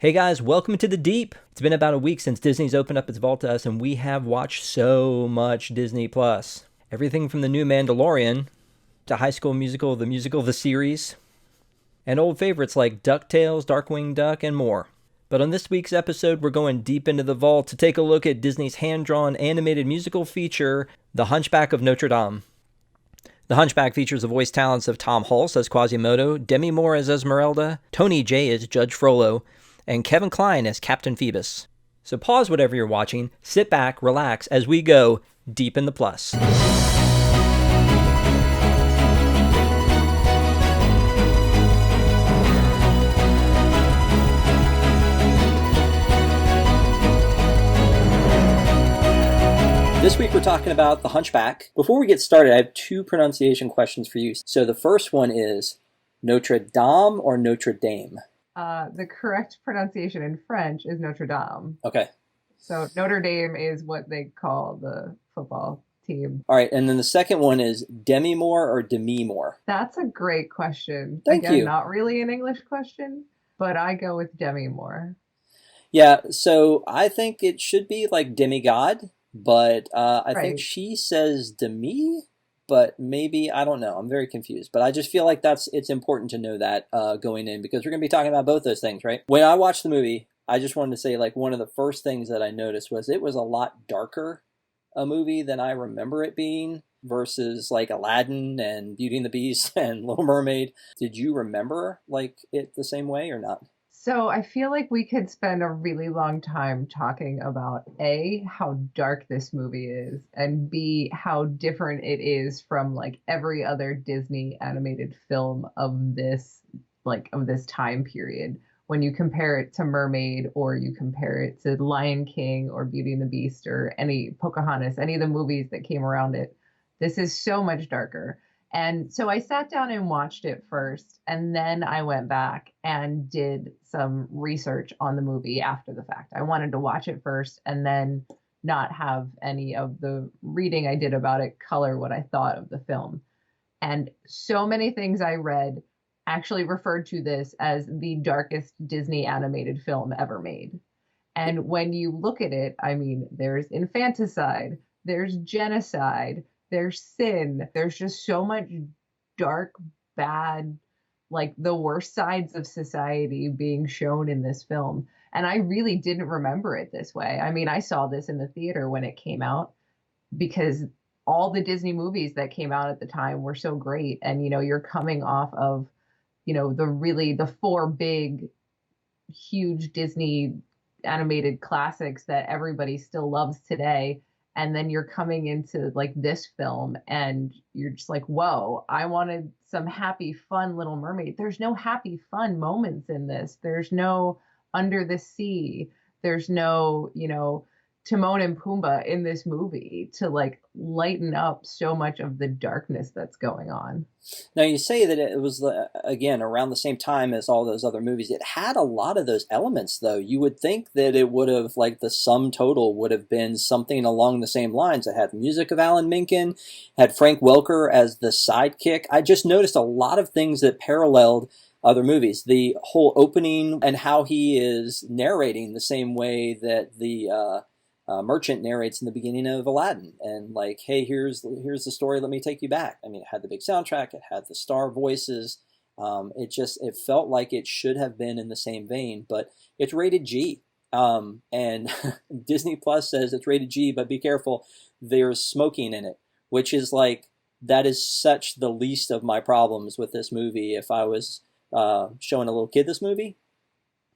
Hey guys, welcome to the Deep. It's been about a week since Disney's opened up its vault to us, and we have watched so much Disney Plus. Everything from the new Mandalorian to High School Musical, the series, and old favorites like DuckTales, Darkwing Duck, and more. But on this week's episode, we're going deep into the vault to take a look at Disney's hand-drawn animated musical feature, The Hunchback of Notre Dame. The Hunchback features the voice talents of Tom Hulce as Quasimodo, Demi Moore as Esmerelda, Tony Jay as Judge Frollo, and Kevin Kline as Captain Phoebus. So pause whatever you're watching, sit back, relax as we go deep in the plus. This week we're talking about The Hunchback. Before we get started, I have two pronunciation questions for you. So the first one is Notre Dame or Notre Dame? The correct pronunciation in French is Notre Dame. Okay. So Notre Dame is what they call the football team. All right, and then the second one is Demi Moore or Demi Moore? That's a great question. Thank you. Not really an English question, but I go with Demi Moore. Yeah, so I think it should be like demigod, but I think Right. she says demi, but maybe, I don't know. I'm very confused. But I just feel like it's important to know that going in, because we're going to be talking about both those things, right? When I watched the movie, I just wanted to say, like, one of the first things that I noticed was it was a lot darker a movie than I remember it being versus like Aladdin and Beauty and the Beast and Little Mermaid. Did you remember like it the same way or not? So I feel like we could spend a really long time talking about A, how dark this movie is, and B, how different it is from like every other Disney animated film of this time period. When you compare it to Mermaid, or you compare it to Lion King or Beauty and the Beast or any Pocahontas, any of the movies that came around it, this is so much darker. And so I sat down and watched it first, and then I went back and did some research on the movie after the fact. I wanted to watch it first and then not have any of the reading I did about it color what I thought of the film. And so many things I read actually referred to this as the darkest Disney animated film ever made. And when you look at it, I mean, there's infanticide, there's genocide, there's sin, there's just so much dark, bad, like the worst sides of society being shown in this film. And I really didn't remember it this way. I mean, I saw this in the theater when it came out because all the Disney movies that came out at the time were so great. And, you're coming off of, the four big, huge Disney animated classics that everybody still loves today. And then you're coming into like this film and you're just like, whoa, I wanted some happy, fun Little Mermaid. There's no happy, fun moments in this. There's no Under the Sea. There's no, Timon and Pumbaa in this movie to like lighten up so much of the darkness that's going on. Now you say that it was again around the same time as all those other movies. It had a lot of those elements, though. You would think that it would have, like, the sum total would have been something along the same lines. It had the music of Alan Menken, had Frank Welker as the sidekick. I just noticed a lot of things that paralleled other movies. The whole opening and how he is narrating the same way that the merchant narrates in the beginning of Aladdin, and like, hey, here's the story, let me take you back. I mean, it had the big soundtrack, it had the star voices. It felt like it should have been in the same vein, but it's rated G. And Disney Plus says it's rated G, but be careful, there's smoking in it, which is like, that is such the least of my problems with this movie. If I was showing a little kid this movie,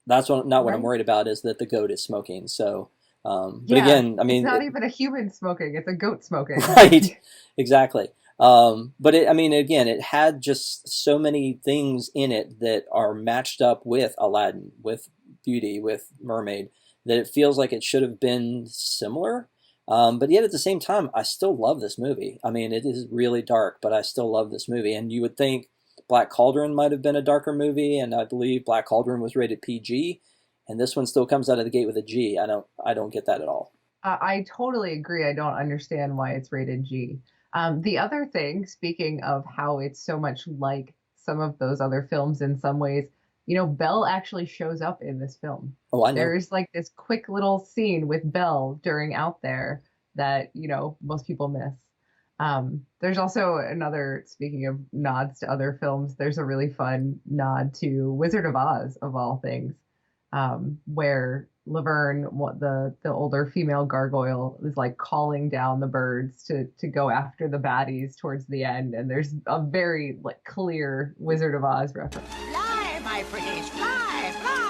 that's not what I'm worried about, is that the goat is smoking. So but again, I mean, it's not even a human smoking; it's a goat smoking. Right? Exactly. But again, it had just so many things in it that are matched up with Aladdin, with Beauty, with Mermaid, that it feels like it should have been similar. But yet at the same time, I still love this movie. I mean, it is really dark, but I still love this movie. And you would think Black Cauldron might have been a darker movie, and I believe Black Cauldron was rated PG. And this one still comes out of the gate with a G. I don't get that at all. I totally agree. I don't understand why it's rated G. The other thing, speaking of how it's so much like some of those other films in some ways, Belle actually shows up in this film. Oh, I know. There's like this quick little scene with Belle during Out There that, most people miss. There's also another, speaking of nods to other films, there's a really fun nod to Wizard of Oz, of all things, where Laverne, the older female gargoyle, is like calling down the birds to go after the baddies towards the end, and there's a very like clear Wizard of Oz reference. Fly, my pretties, fly, fly!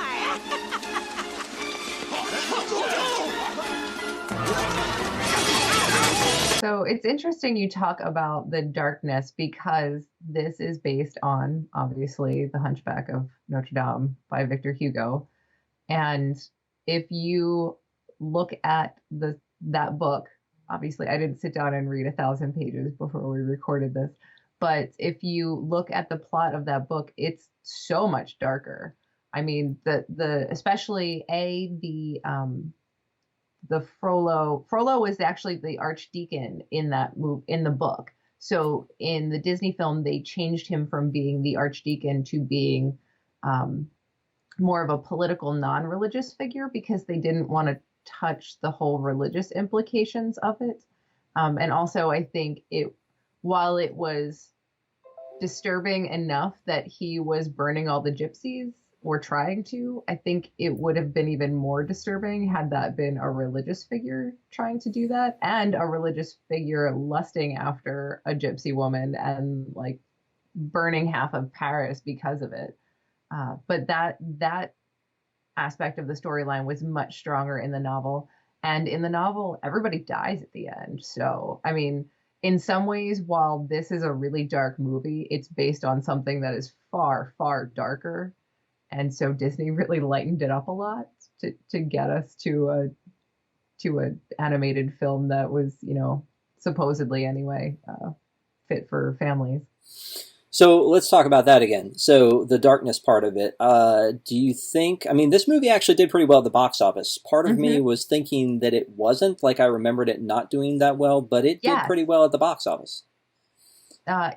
So it's interesting you talk about the darkness because this is based on, obviously, The Hunchback of Notre Dame by Victor Hugo. And if you look at that book, obviously I didn't sit down and read 1,000 pages before we recorded this, but if you look at the plot of that book, it's so much darker. I mean, the especially the Frollo was actually the archdeacon in the book. So in the Disney film, they changed him from being the archdeacon to being more of a political, non-religious figure because they didn't want to touch the whole religious implications of it. And also, I think while it was disturbing enough that he was burning all the gypsies, or trying to, I think it would have been even more disturbing had that been a religious figure trying to do that, and a religious figure lusting after a gypsy woman and like burning half of Paris because of it. But that aspect of the storyline was much stronger in the novel. And in the novel, everybody dies at the end. So, I mean, in some ways, while this is a really dark movie, it's based on something that is far, far darker. And so Disney really lightened it up a lot to get us to an animated film that was, supposedly anyway, fit for families. So let's talk about that again. So the darkness part of it. Do you think? I mean, this movie actually did pretty well at the box office. Part of me was thinking that it wasn't. Like I remembered it not doing that well, but it did pretty well at the box office.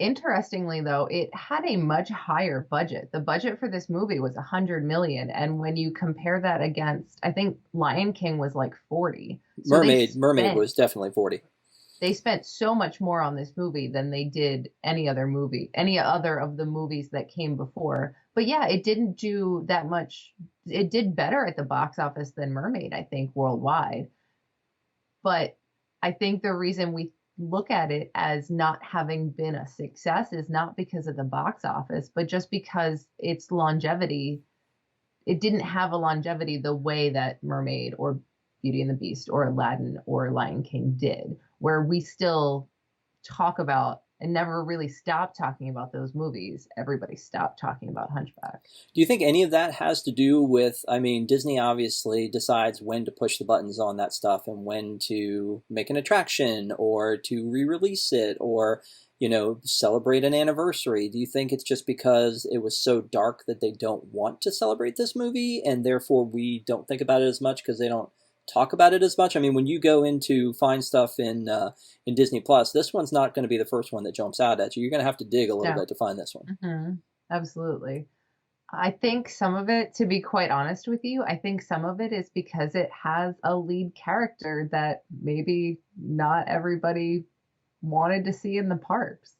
Interestingly, though, it had a much higher budget. The budget for this movie was 100 million, and when you compare that against, I think Lion King was like 40. So Mermaid was definitely 40. They spent so much more on this movie than they did any other of the movies that came before. But yeah, it didn't do that much. It did better at the box office than Mermaid, I think, worldwide. But I think the reason we look at it as not having been a success is not because of the box office, but just because its longevity, it didn't have a longevity the way that Mermaid or Beauty and the Beast or Aladdin or Lion King did, where we still talk about and never really stopped talking about those movies. Everybody stopped talking about Hunchback. Do you think any of that has to do with, I mean, Disney obviously decides when to push the buttons on that stuff and when to make an attraction or to re-release it or, celebrate an anniversary? Do you think it's just because it was so dark that they don't want to celebrate this movie and therefore we don't think about it as much because they don't talk about it as much? I mean, when you go into find stuff in Disney Plus, this one's not going to be the first one that jumps out at you. You're going to have to dig a little bit to find this one. Mm-hmm. Absolutely. I think some of it, to be quite honest with you, I think some of it is because it has a lead character that maybe not everybody wanted to see in the parks.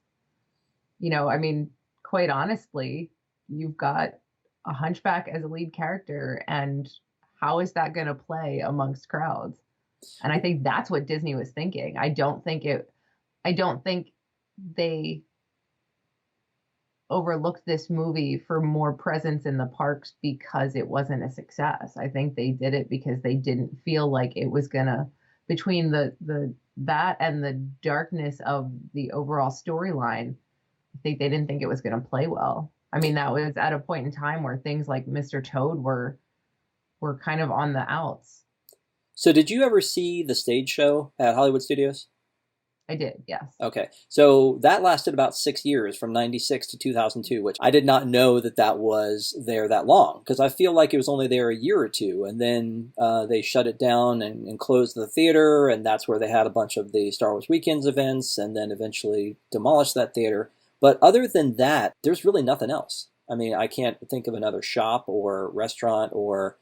I mean, quite honestly, you've got a hunchback as a lead character, and how is that going to play amongst crowds? And I think that's what Disney was thinking. I don't think they overlooked this movie for more presence in the parks because it wasn't a success. I think they did it because they didn't feel like it was gonna, between that and the darkness of the overall storyline, I think they didn't think it was gonna play well. I mean, that was at a point in time where things like Mr. Toad were kind of on the outs. So did you ever see the stage show at Hollywood Studios? I did, yes. Okay. So that lasted about 6 years, from 96 to 2002, which I did not know that was there that long, because I feel like it was only there a year or two, and then they shut it down and closed the theater, and that's where they had a bunch of the Star Wars Weekends events, and then eventually demolished that theater. But other than that, there's really nothing else. I mean, I can't think of another shop or restaurant or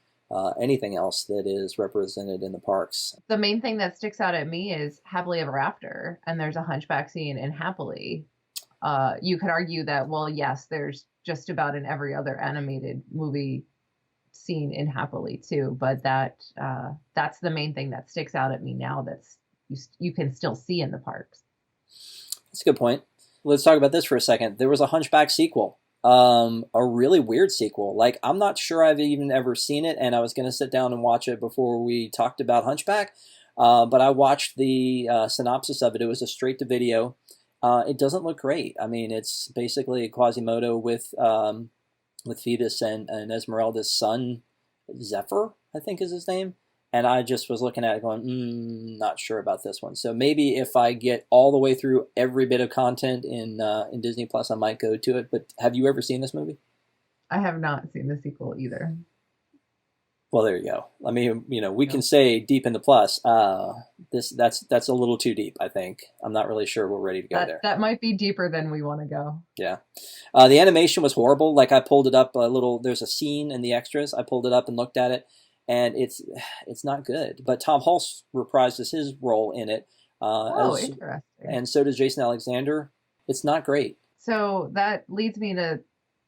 anything else that is represented in the parks. The main thing that sticks out at me is Happily Ever After, and there's a hunchback scene in Happily. You could argue that, well, yes, there's just about in every other animated movie scene in Happily too, but that's the main thing that sticks out at me now that's you can still see in the parks. That's a good point. Let's talk about this for a second. There was a Hunchback sequel. A really weird sequel. Like, I'm not sure I've even ever seen it, and I was going to sit down and watch it before we talked about Hunchback, but I watched the synopsis of it. It was a straight-to-video. It doesn't look great. I mean, it's basically Quasimodo with Phoebus and Esmeralda's son, Zephyr, I think is his name. And I just was looking at it going, not sure about this one. So maybe if I get all the way through every bit of content in Disney Plus, I might go to it. But have you ever seen this movie? I have not seen the sequel either. Well, there you go. I mean, we can say deep in the plus. That's a little too deep, I think. I'm not really sure we're ready to go there. That might be deeper than we want to go. Yeah. The animation was horrible. Like, I pulled it up a little. There's a scene in the extras. I pulled it up and looked at it. And it's not good. But Tom Hulce reprises his role in it. Interesting. And so does Jason Alexander. It's not great. So that leads me to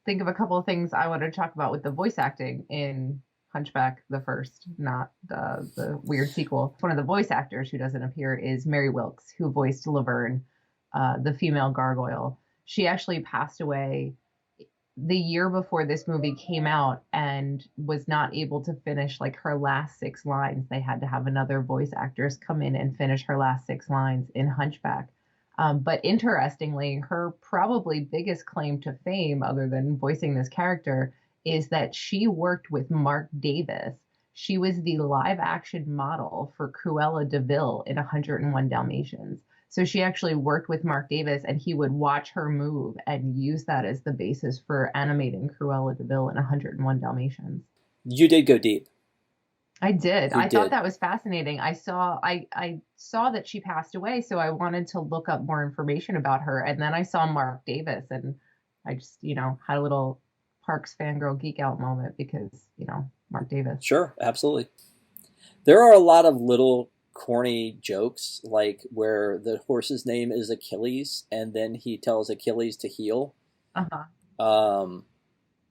think of a couple of things I want to talk about with the voice acting in Hunchback the first, not the weird sequel. One of the voice actors who doesn't appear is Mary Wilkes, who voiced Laverne, the female gargoyle. She actually passed away the year before this movie came out and was not able to finish like her last 6 lines. They had to have another voice actress come in and finish her last 6 lines in Hunchback. But interestingly, her probably biggest claim to fame, other than voicing this character, is that she worked with Mark Davis. She was the live action model for Cruella de Vil in 101 Dalmatians. So she actually worked with Mark Davis, and he would watch her move and use that as the basis for animating Cruella de Vil in 101 Dalmatians. You did go deep. I did. I did. thought that was fascinating. I saw that she passed away, so I wanted to look up more information about her. And then I saw Mark Davis, and I just, had a little Parks fangirl geek out moment because, Mark Davis. Sure, absolutely. There are a lot of little corny jokes, like where the horse's name is Achilles and then he tells Achilles to heel.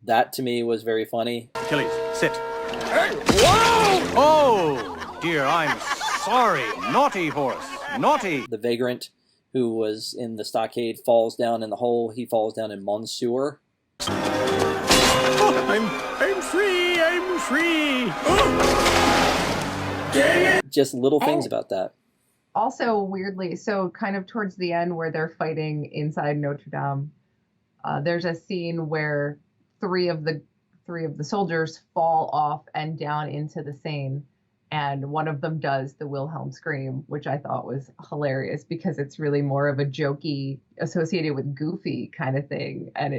That to me was very funny. Achilles, sit. Hey, whoa! Oh dear, I'm sorry. Naughty horse, naughty. The vagrant who was in the stockade falls down in the hole. He falls down in Monsieur. Oh, I'm free. I'm free. Dang it. Just little things about that. Also, weirdly, so kind of towards the end where they're fighting inside Notre Dame, there's a scene where three of the soldiers fall off and down into the Seine, and one of them does the Wilhelm scream, which I thought was hilarious because it's really more of a jokey, associated with Goofy kind of thing, and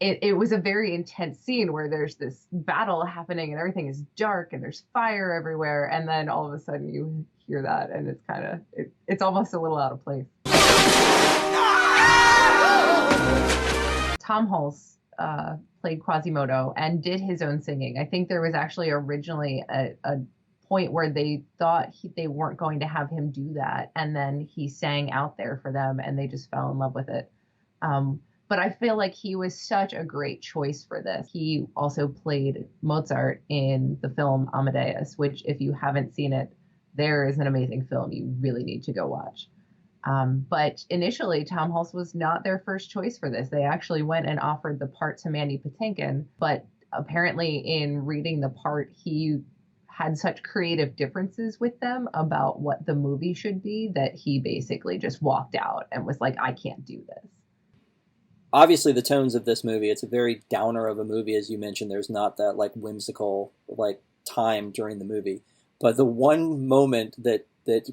it was a very intense scene where there's this battle happening and everything is dark and there's fire everywhere. And then all of a sudden you hear that and it's kind of, it's almost a little out of place. Tom Hulce played Quasimodo and did his own singing. I think there was actually originally a point where they thought they weren't going to have him do that. And then he sang out there for them and they just fell in love with it. But I feel like he was such a great choice for this. He also played Mozart in the film Amadeus, which if you haven't seen it, there is an amazing film you really need to go watch. But initially, Tom Hulce was not their first choice for this. They actually went and offered the part to Mandy Patinkin, but apparently in reading the part, he had such creative differences with them about what the movie should be that he basically just walked out and was like, I can't do this. Obviously, the tones of this movie, it's a very downer of a movie, as you mentioned. There's not that like whimsical like time during the movie. But the one moment that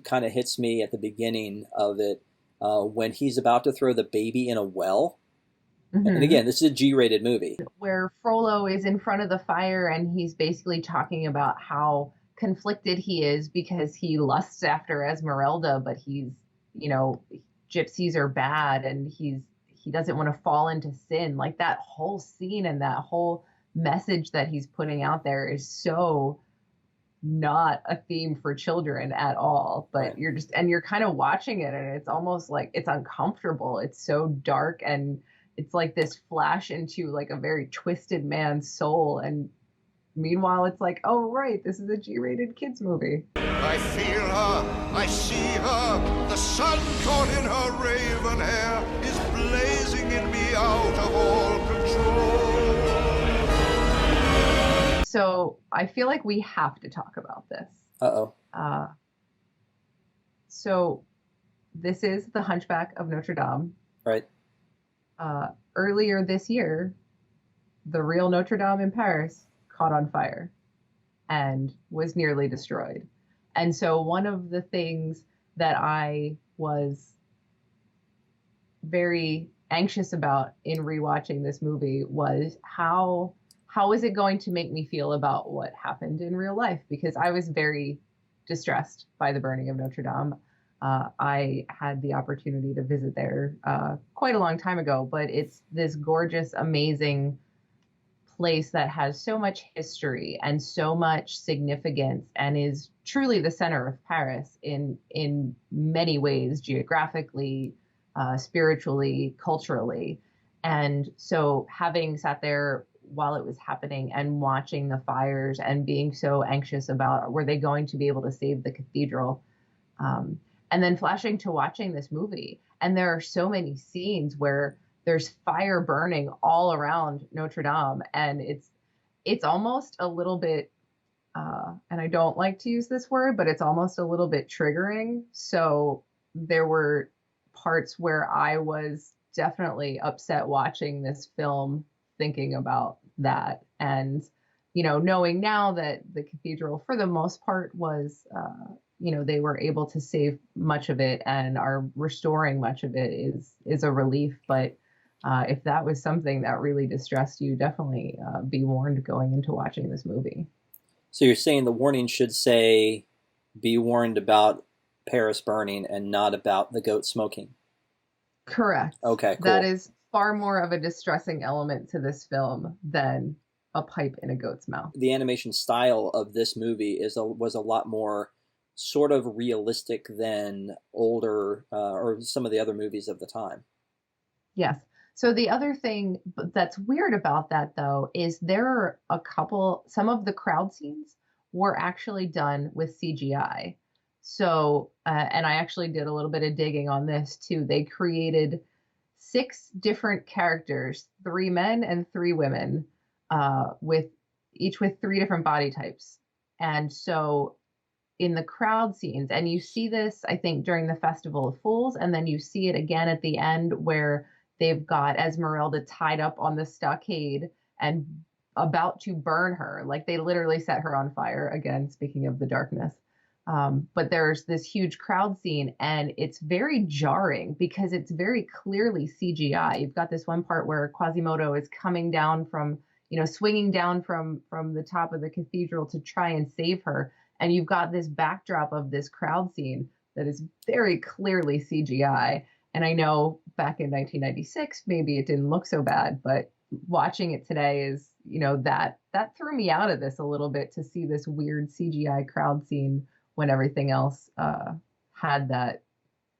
kind of hits me at the beginning of it, when he's about to throw the baby in a well. Mm-hmm. And again, this is a G-rated movie. Where Frollo is in front of the fire and he's basically talking about how conflicted he is because he lusts after Esmerelda, but he's, gypsies are bad and he he doesn't want to fall into sin. Like that whole scene and that whole message that he's putting out there is so not a theme for children at all. But Right. you're kind of watching it, and it's almost like it's uncomfortable. It's so dark, and it's like this flash into like a very twisted man's soul. And meanwhile, it's like, oh, right, this is a G-rated kids movie. I feel her, I see her, the sun caught in her raven hair is blazing in me out of all control. So I feel like we have to talk about this. Uh-oh. So this is The Hunchback of Notre Dame. Right. Earlier this year, the real Notre Dame in Paris caught on fire and was nearly destroyed. And so one of the things that I was very anxious about in rewatching this movie was how is it going to make me feel about what happened in real life? Because I was very distressed by the burning of Notre Dame. I had the opportunity to visit there quite a long time ago, but it's this gorgeous, amazing place that has so much history and so much significance and is truly the center of Paris in many ways, geographically, spiritually, culturally. And so having sat there while it was happening and watching the fires and being so anxious about were they going to be able to save the cathedral, and then flashing to watching this movie. And there are so many scenes where there's fire burning all around Notre Dame, and it's almost a little bit, and I don't like to use this word, but it's almost a little bit triggering. So there were parts where I was definitely upset watching this film, thinking about that. And, knowing now that the cathedral, for the most part, was, they were able to save much of it and are restoring much of it is a relief. But if that was something that really distressed you, definitely be warned going into watching this movie. So you're saying the warning should say, be warned about Paris burning and not about the goat smoking? Correct. Okay, cool. That is far more of a distressing element to this film than a pipe in a goat's mouth. The animation style of this movie was a lot more sort of realistic than older or some of the other movies of the time. Yes. So the other thing that's weird about that, though, is there are some of the crowd scenes were actually done with CGI. So, and I actually did a little bit of digging on this too. They created 6 different characters, 3 men and 3 women, with 3 different body types. And so in the crowd scenes, and you see this, I think, during the Festival of Fools, and then you see it again at the end where they've got Esmerelda tied up on the stockade and about to burn her. Like they literally set her on fire. Again, speaking of the darkness. But there's this huge crowd scene, and it's very jarring because it's very clearly CGI. You've got this one part where Quasimodo is coming down from, swinging down from the top of the cathedral to try and save her. And you've got this backdrop of this crowd scene that is very clearly CGI. And I know back in 1996, maybe it didn't look so bad, but watching it today is, that threw me out of this a little bit to see this weird CGI crowd scene when everything else had that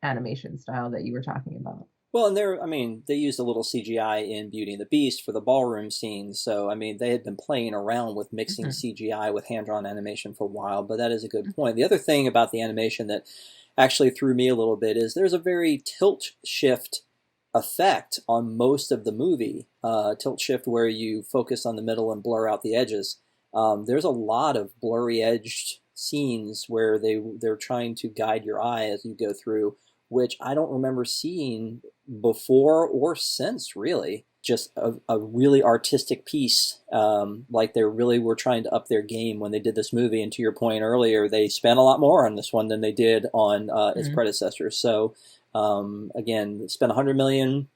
animation style that you were talking about. Well, and they used a little CGI in Beauty and the Beast for the ballroom scenes. So, they had been playing around with mixing CGI with hand-drawn animation for a while, but that is a good point. The other thing about the animation that actually threw me a little bit is there's a very tilt shift effect on most of the movie. Tilt shift where you focus on the middle and blur out the edges. There's a lot of blurry edged scenes where they're trying to guide your eye as you go through, which I don't remember seeing before or since, really. Just a really artistic piece, like they really were trying to up their game when they did this movie. And to your point earlier, they spent a lot more on this one than they did on its predecessors. So again, spent $100 million,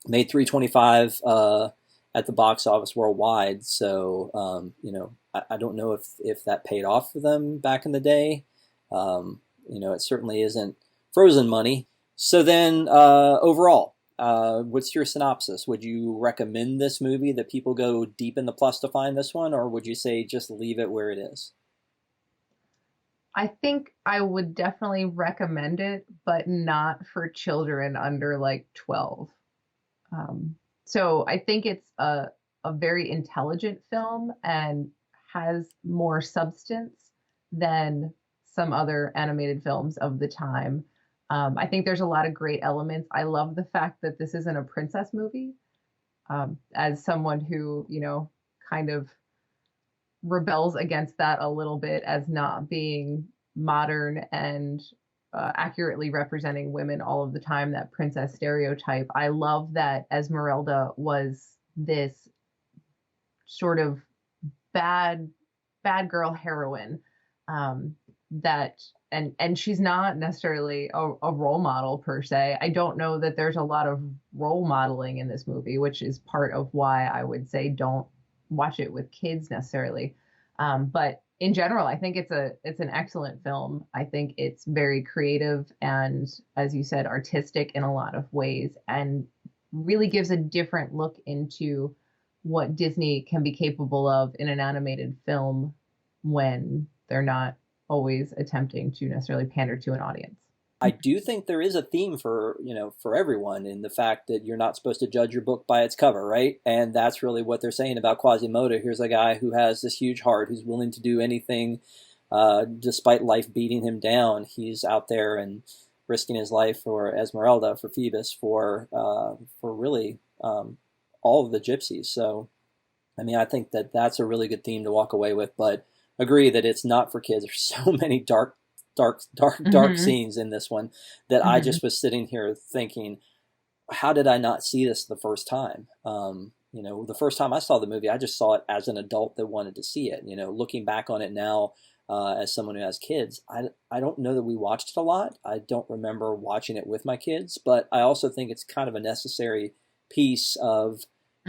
made $325 at the box office worldwide. So I don't know if that paid off for them back in the day. It certainly isn't Frozen money. So then overall, What's your synopsis? Would you recommend this movie that people go deep in the plus to find this one, or would you say just leave it where it is? I think I would definitely recommend it, but not for children under like 12. So I think it's a very intelligent film and has more substance than some other animated films of the time. I think there's a lot of great elements. I love the fact that this isn't a princess movie. As someone who, kind of rebels against that a little bit as not being modern and accurately representing women all of the time, that princess stereotype. I love that Esmerelda was this sort of bad girl heroine, that and she's not necessarily a role model per se. I don't know that there's a lot of role modeling in this movie, which is part of why I would say don't watch it with kids necessarily. But in general, I think it's an excellent film. I think it's very creative and, as you said, artistic in a lot of ways, and really gives a different look into what Disney can be capable of in an animated film when they're not always attempting to necessarily pander to an audience. I do think there is a theme for, for everyone in the fact that you're not supposed to judge your book by its cover, right? And that's really what they're saying about Quasimodo. Here's a guy who has this huge heart, who's willing to do anything despite life beating him down. He's out there and risking his life for Esmeralda, for Phoebus, for really all of the gypsies. So, I mean, I think that that's a really good theme to walk away with, but agree that it's not for kids. There's so many dark scenes in this one that I just was sitting here thinking, how did I not see this the first time? The first time I saw the movie, I just saw it as an adult that wanted to see it. Looking back on it now, as someone who has kids, I don't know that we watched it a lot. I don't remember watching it with my kids, but I also think it's kind of a necessary piece of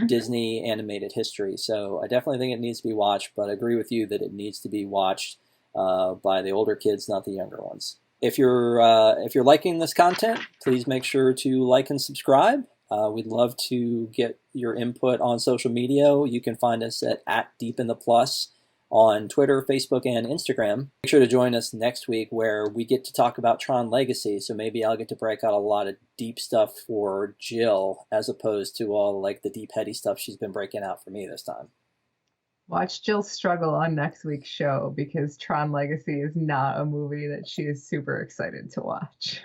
Disney animated history. So I definitely think it needs to be watched, but I agree with you that it needs to be watched by the older kids, not the younger ones. If you're liking this content, please make sure to like and subscribe. We'd love to get your input on social media. You can find us at Deep in the Plus on Twitter, Facebook, and Instagram. Make sure to join us next week where we get to talk about Tron Legacy, so maybe I'll get to break out a lot of deep stuff for Jill as opposed to all like the deep heady stuff she's been breaking out for me this time. Watch Jill struggle on next week's show because Tron Legacy is not a movie that she is super excited to watch.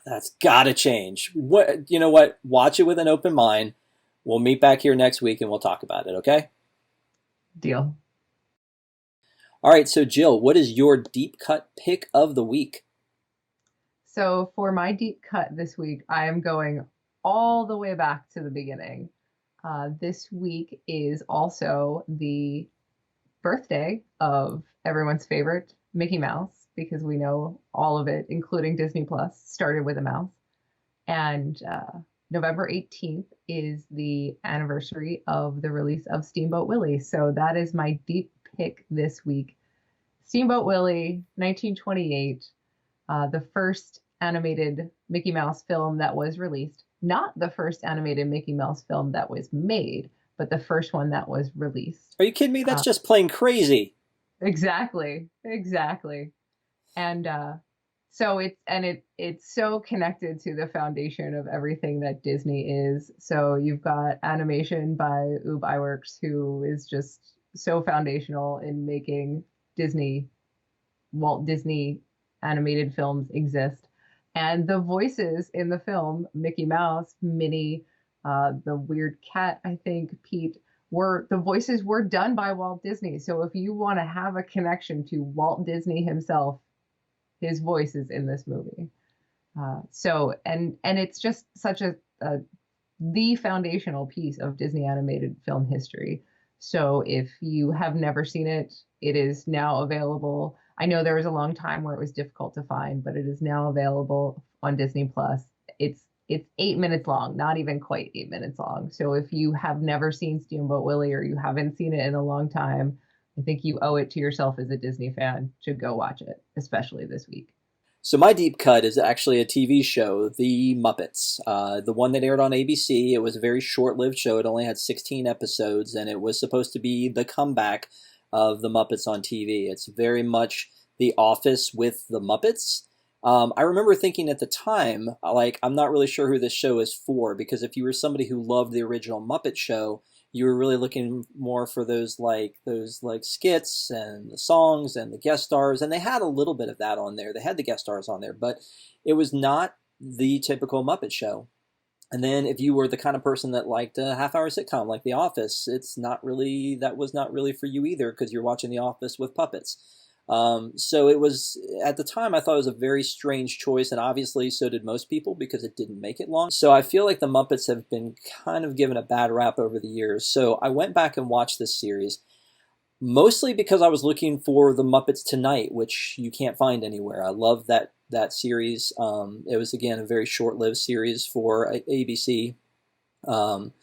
That's gotta change. You know what? Watch it with an open mind. We'll meet back here next week and we'll talk about it, okay? Deal. All right, so Jill, what is your deep cut pick of the week? So for my deep cut this week, I am going all the way back to the beginning. This week is also the birthday of everyone's favorite Mickey Mouse, because we know all of it, including Disney Plus, started with a mouse. And November 18th is the anniversary of the release of Steamboat Willie. So that is my deep pick this week. Steamboat Willie, 1928, the first animated Mickey Mouse film that was released. Not the first animated Mickey Mouse film that was made, but the first one that was released. Are you kidding me? That's just plain crazy. Exactly. And so it's so connected to the foundation of everything that Disney is. So you've got animation by Ub Iwerks, who is just so foundational in making Walt Disney animated films exist. And the voices in the film, Mickey Mouse, Minnie, the weird cat, I think, Pete, the voices were done by Walt Disney. So if you want to have a connection to Walt Disney himself, his voice is in this movie. And it's just such the foundational piece of Disney animated film history. So if you have never seen it, it is now available. I know there was a long time where it was difficult to find, but it is now available on Disney Plus. It's 8 minutes long, not even quite 8 minutes long. So if you have never seen Steamboat Willie or you haven't seen it in a long time, I think you owe it to yourself as a Disney fan to go watch it, especially this week. So my deep cut is actually a TV show, The Muppets, the one that aired on ABC. It was a very short-lived show. It only had 16 episodes, and it was supposed to be the comeback of the Muppets on TV. It's very much The Office with the Muppets. I remember thinking at the time, like, I'm not really sure who this show is for, because if you were somebody who loved the original Muppet Show, you were really looking more for those skits and the songs and the guest stars, and they had a little bit of that on there. They had the guest stars on there, but it was not the typical Muppet Show. And then if you were the kind of person that liked a half-hour sitcom like The Office, that was not really for you either, because you're watching The Office with puppets. So it was, at the time, I thought it was a very strange choice, and obviously so did most people, because it didn't make it long. So I feel like the Muppets have been kind of given a bad rap over the years. So I went back and watched this series, mostly because I was looking for The Muppets Tonight, which you can't find anywhere. I love that series. It was, again, a very short-lived series for ABC. And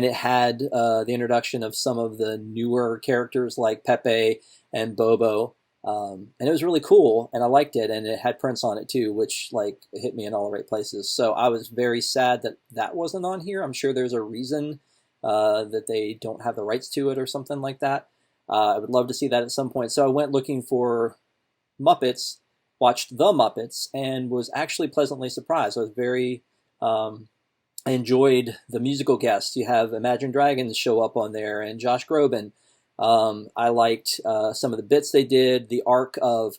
it had the introduction of some of the newer characters like Pepe and Bobo. And it was really cool, and I liked it, and it had Prince on it too, which hit me in all the right places. So I was very sad that wasn't on here. I'm sure there's a reason that they don't have the rights to it or something like that. I would love to see that at some point. So I went looking for Muppets, watched The Muppets, and was actually pleasantly surprised. I was very... I enjoyed the musical guests. You have Imagine Dragons show up on there, and Josh Groban. I liked some of the bits they did, the arc of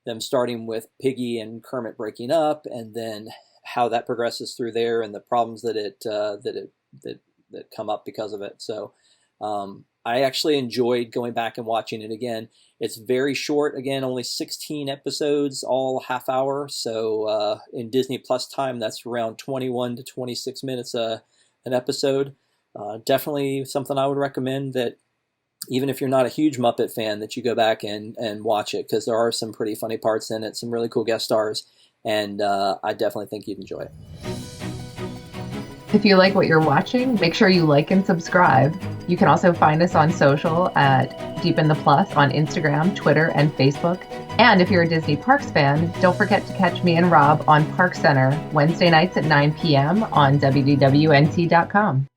them starting with Piggy and Kermit breaking up, and then how that progresses through there, and the problems that come up because of it. So I actually enjoyed going back and watching it again. It's very short, again, only 16 episodes, all half hour. So in Disney Plus time, that's around 21 to 26 minutes an episode. Definitely something I would recommend, that even if you're not a huge Muppet fan, that you go back and watch it, because there are some pretty funny parts in it, some really cool guest stars, and I definitely think you'd enjoy it. If you like what you're watching, make sure you like and subscribe. You can also find us on social at Deep in the Plus on Instagram, Twitter, and Facebook. And if you're a Disney Parks fan, don't forget to catch me and Rob on Park Center Wednesday nights at 9 p.m. on wdwnt.com.